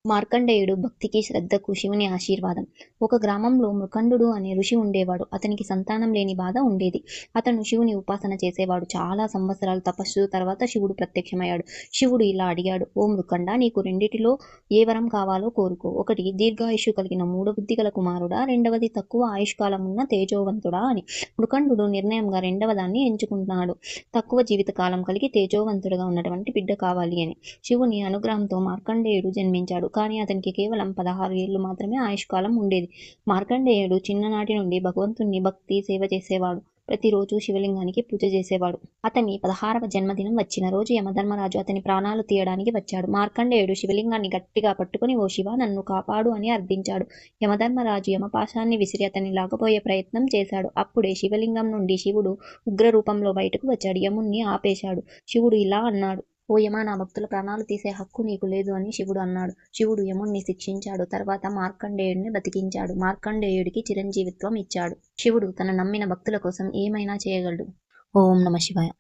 మార్కండేయుడు భక్తికి, శ్రద్ధకు శివుని ఆశీర్వాదం. ఒక గ్రామంలో మృకండుడు అనే ఋషి ఉండేవాడు. అతనికి సంతానం లేని బాధ ఉండేది. అతను శివుని ఉపాసన చేసేవాడు. చాలా సంవత్సరాలు తపస్సు తర్వాత శివుడు ప్రత్యక్షమయ్యాడు. శివుడు ఇలా అడిగాడు, ఓ మృకండ, నీకు రెండిటిలో ఏ వరం కావాలో కోరుకో. ఒకటి దీర్ఘాయుష్షు కలిగిన మూఢబుద్ధి గల కుమారుడా, రెండవది తక్కువ ఆయుష్కాలం ఉన్న తేజోవంతుడా అని. మృకండుడు నిర్ణయంగా రెండవదాన్ని ఎంచుకున్నాడు. తక్కువ జీవితకాలం కలిగి తేజోవంతుడుగా ఉన్నటువంటి బిడ్డ కావాలి అని. శివుని అనుగ్రహంతో మార్కండేయుడు జన్మించాడు. కానీ అతనికి కేవలం 16 ఏళ్లు మాత్రమే ఆయుష్కాలం ఉండేది. మార్కండేయుడు చిన్ననాటి నుండి భగవంతుణ్ణి భక్తి సేవ చేసేవాడు. ప్రతిరోజు శివలింగానికి పూజ చేసేవాడు. అతని 16వ జన్మదినం వచ్చిన రోజు యమధర్మరాజు అతని ప్రాణాలు తీయడానికి వచ్చాడు. మార్కండేయుడు శివలింగాన్ని గట్టిగా పట్టుకుని, ఓ శివ, నన్ను కాపాడు అని అర్థించాడు. యమధర్మరాజు యమపాశాన్ని విసిరి అతన్ని లాగబోయే ప్రయత్నం చేశాడు. అప్పుడే శివలింగం నుండి శివుడు ఉగ్ర రూపంలో బయటకు వచ్చాడు. యముణ్ణి ఆపేశాడు. శివుడు ఇలా అన్నాడు, ఓ యమ, నా భక్తుల ప్రాణాలు తీసే హక్కు నీకు లేదు అని శివుడు అన్నాడు. శివుడు యముణ్ణి శిక్షించాడు. తర్వాత మార్కండేయుడిని బతికించాడు. మార్కండేయుడికి చిరంజీవిత్వం ఇచ్చాడు. శివుడు తన నమ్మిన భక్తుల కోసం ఏమైనా చేయగలడు. ఓం నమ శివాయ.